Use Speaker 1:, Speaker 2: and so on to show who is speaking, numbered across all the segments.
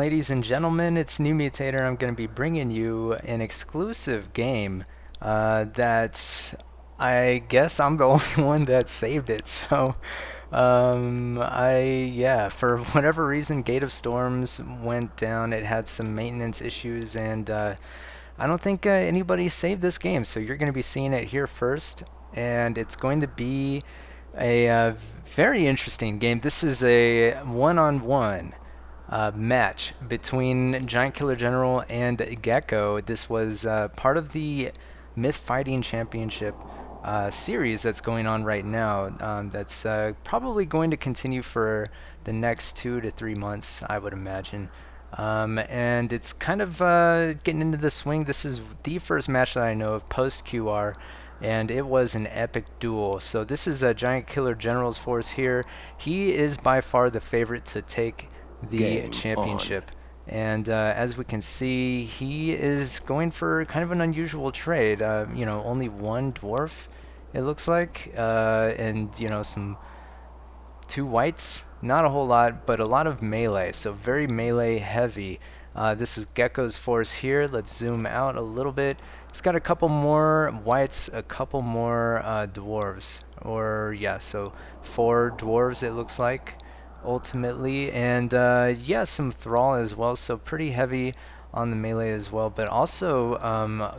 Speaker 1: ladies and gentlemen, it's New Mutator. I'm going to be bringing you an exclusive game that I guess I'm the only one that saved it. Yeah, for whatever reason, Gate of Storms went down. It had some maintenance issues, and I don't think anybody saved this game. So you're going to be seeing it here first, and it's going to be a very interesting game. This is a one-on-one match between Giant Killer General and Gekko. This was part of the Myth Fighting Championship series that's going on right now. That's probably going to continue for the next 2 to 3 months, I would imagine. And it's kind of getting into the swing. This is the first match that I know of post QR, and it was an epic duel. So this is a Giant Killer General's force here. He is by far the favorite to take the
Speaker 2: Game
Speaker 1: championship. And as we can see, he is going for kind of an unusual trade. Only one dwarf, it looks like, and some two whites. Not a whole lot, but a lot of melee, so very melee heavy. This is Gekko's force here. Let's zoom out a little bit. He's got a couple more whites, a couple more dwarves, so 4 dwarves it looks like ultimately, and some thrall as well, so pretty heavy on the melee as well, but also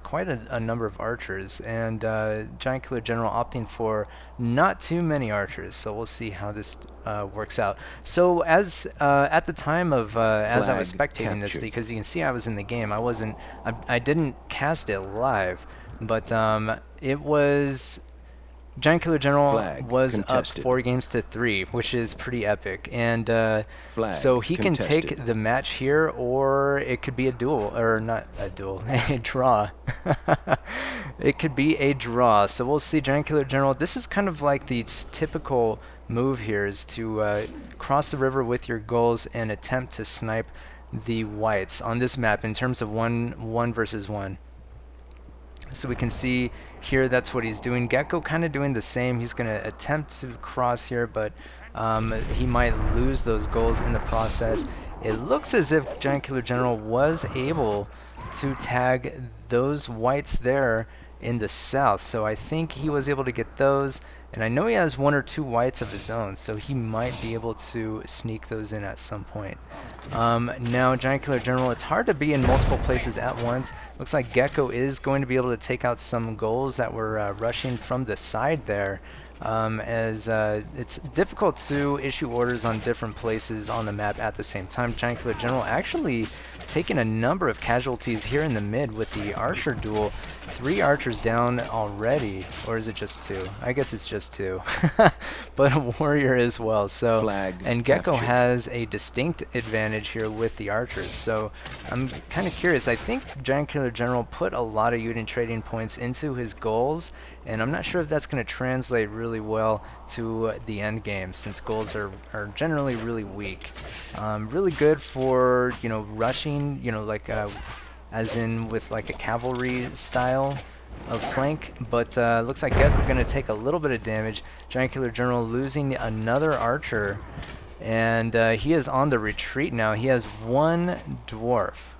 Speaker 1: quite a number of archers, and Giant Killer General opting for not too many archers, so we'll see how this works out. So as at the time of as I was spectating this, because you can see I was in the game, I didn't cast it live, but it was Giant Killer General was up 4 games to 3, which is pretty epic, and so he can take the match here, or it could be a duel, or not a duel, a draw. It could be a draw. So we'll see. Giant Killer General. This is kind of like the typical move here, is to cross the river with your goals and attempt to snipe the whites on this map in terms of one versus one. So we can see here that's what he's doing. Gekko kind of doing the same. He's going to attempt to cross here, but he might lose those goals in the process. It looks as if Giant Killer General was able to tag those whites there in the south, so I think he was able to get those, and I know he has 1 or 2 whites of his own, so he might be able to sneak those in at some point. Now Giant Killer General, it's hard to be in multiple places at once. Looks like Gekko is going to be able to take out some goals that were rushing from the side there, as it's difficult to issue orders on different places on the map at the same time. Giant Killer General actually taking a number of casualties here in the mid with the archer duel. 3 archers down already, or is it just 2? I guess it's just 2, but a warrior as well. So, and Gekko has a distinct advantage here with the archers. So I'm kind of curious. I think Giant Killer General put a lot of unit trading points into his goals, and I'm not sure if that's going to translate really well to the end game, since goals are generally really weak. Really good for rushing, as in with like a cavalry style of flank, but looks like Gekko going to take a little bit of damage. Giant Killer General losing another archer, and he is on the retreat now. He has 1 dwarf,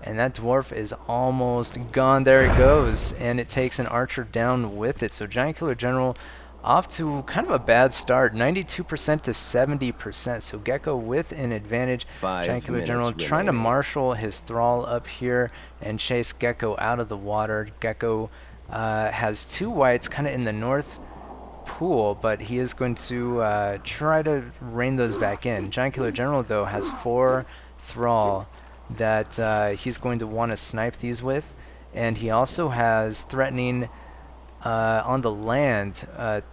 Speaker 1: and that dwarf is almost gone. There it goes, and it takes an archer down with it. So Giant Killer General off to kind of a bad start, 92% to 70%. So Gekko with an advantage. Giant Killer General trying to marshal his thrall up here and chase Gekko out of the water. Gekko has 2 whites kind of in the north pool, but he is going to try to rein those back in. Giant Killer General, though, has 4 thrall that he's going to want to snipe these with, and he also has threatening on the land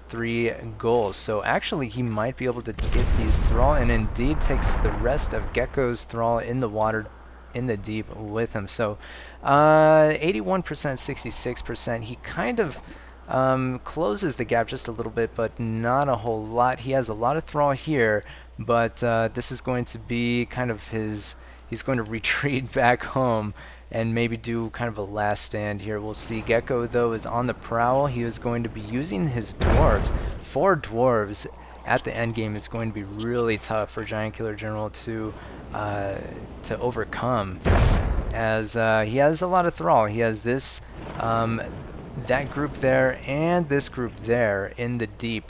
Speaker 1: 3 goals, so actually he might be able to get these thrall, and indeed takes the rest of Gekko's thrall in the water, in the deep with him. So 81%, 66%. He kind of closes the gap just a little bit, but not a whole lot. He has a lot of thrall here, but this is going to be kind of his, he's going to retreat back home and maybe do kind of a last stand here. We'll see. Gekko, though, is on the prowl. He is going to be using his dwarves. 4 dwarves at the end game is going to be really tough for Giant Killer General to to overcome, as he has a lot of thrall. He has this that group there and this group there in the deep,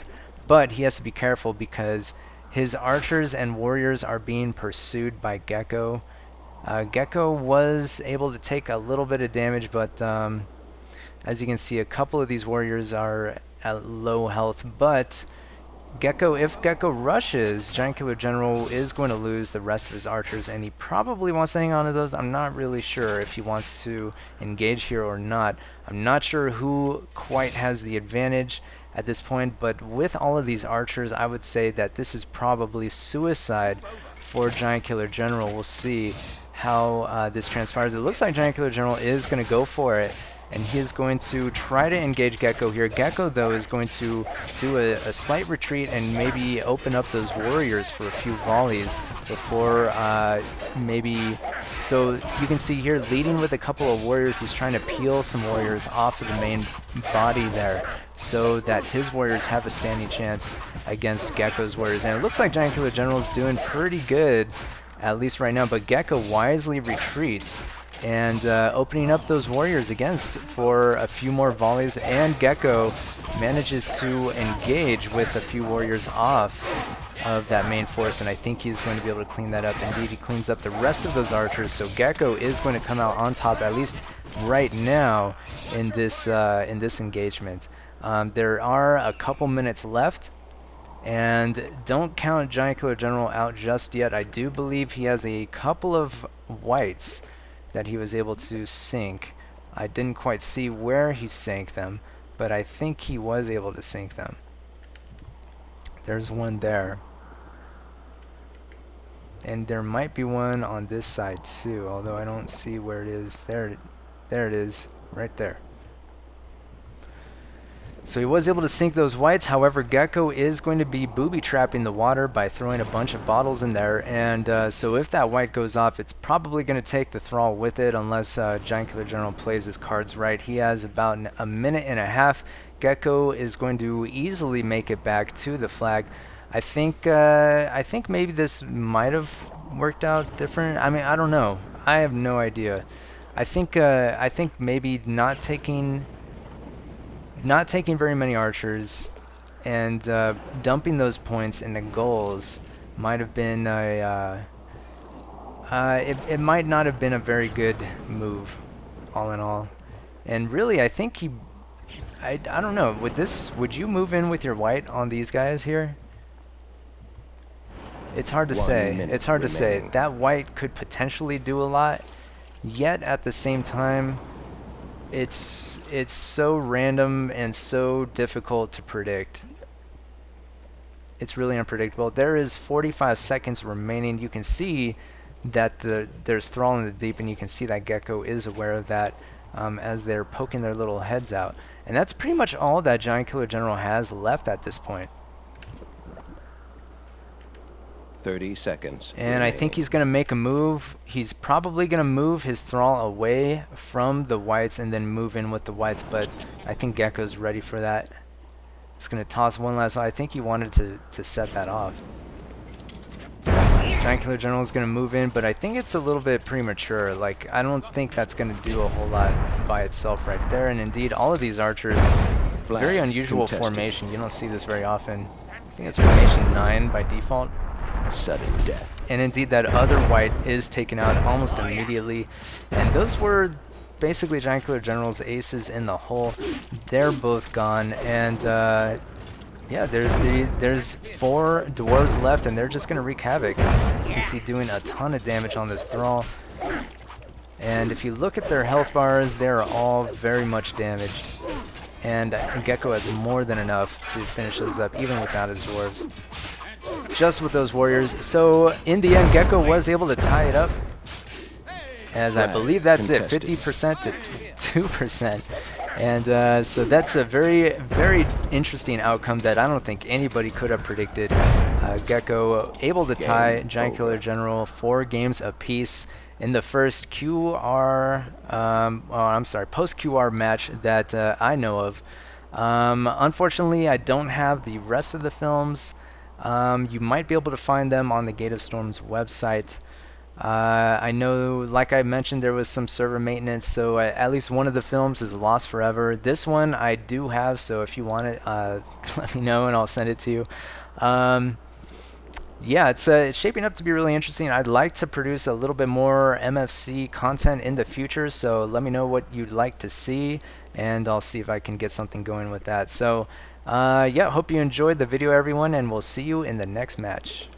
Speaker 1: but he has to be careful because his archers and warriors are being pursued by Gekko. Gekko was able to take a little bit of damage, but as you can see, a couple of these warriors are at low health, but Gekko, if Gekko rushes, Giant Killer General is going to lose the rest of his archers, and he probably wants to hang on to those. I'm not really sure if he wants to engage here or not. I'm not sure who quite has the advantage at this point, but with all of these archers, I would say that this is probably suicide for Giant Killer General. We'll see how this transpires. It looks like Giant Killer General is going to go for it, and he is going to try to engage Gekko here. Gekko, though, is going to do a slight retreat and maybe open up those warriors for a few volleys before maybe... So you can see here, leading with a couple of warriors, he's trying to peel some warriors off of the main body there so that his warriors have a standing chance against Gekko's warriors. And it looks like Giant Killer General is doing pretty good, at least right now, but Gekko wisely retreats and opening up those warriors again for a few more volleys, and Gekko manages to engage with a few warriors off of that main force, and I think he's going to be able to clean that up. Indeed, he cleans up the rest of those archers, so Gekko is going to come out on top, at least right now, in this engagement. There are a couple minutes left, and don't count Giant Killer General out just yet. I do believe he has a couple of whites that he was able to sink. I didn't quite see where he sank them, but I think he was able to sink them. There's one there. And there might be one on this side too, although I don't see where it is. There it is, right there. So he was able to sink those whites. However, Gekko is going to be booby-trapping the water by throwing a bunch of bottles in there. And so if that white goes off, it's probably going to take the thrall with it unless Giant Killer General plays his cards right. He has about a minute and a half. Gekko is going to easily make it back to the flag. I think maybe this might have worked out different. I mean, I don't know. I have no idea. I think maybe not taking very many archers and dumping those points into goals might have been it might not have been a very good move, all in all. And really, I think I don't know, would you move in with your white on these guys here? It's hard to say. It's hard to say. That white could potentially do a lot, yet at the same time, it's so random and so difficult to predict. It's really unpredictable. There is 45 seconds remaining. You can see that there's thrall in the deep, and you can see that Gekko is aware of that as they're poking their little heads out. And that's pretty much all that Giant Killer General has left at this point.
Speaker 2: 30 seconds.
Speaker 1: And I think he's going to make a move. He's probably going to move his thrall away from the whites and then move in with the whites, but I think Gekko's ready for that. He's going to toss one last. I think he wanted to set that off. Giant Killer General is going to move in, but I think it's a little bit premature. Like, I don't think that's going to do a whole lot by itself right there. And indeed, all of these archers, very unusual formation. You don't see this very often. I think it's formation 9 by default.
Speaker 2: Sudden death.
Speaker 1: And indeed, that other white is taken out almost immediately. And those were basically Giant Killer General's aces in the hole. They're both gone. And yeah, there's 4 dwarves left, and they're just going to wreak havoc. You can see doing a ton of damage on this thrall. And if you look at their health bars, they're all very much damaged. And Gekko has more than enough to finish those up, even without his dwarves. Just with those warriors. So in the end, Gekko was able to tie it up, as I believe that's it, 50% to 2%. And so that's a very, very interesting outcome that I don't think anybody could have predicted. Gekko able to tie Giant Killer General 4 games apiece in the first post-QR match that I know of. Unfortunately, I don't have the rest of the films. You might be able to find them on the Gate of Storm's website. I know, like I mentioned, there was some server maintenance, so at least one of the films is lost forever. This one I do have, so if you want it, let me know and I'll send it to you. Um, yeah, it's shaping up to be really interesting. I'd like to produce a little bit more MFC content in the future, so let me know what you'd like to see, and I'll see if I can get something going with that. So, yeah, hope you enjoyed the video, everyone, and we'll see you in the next match.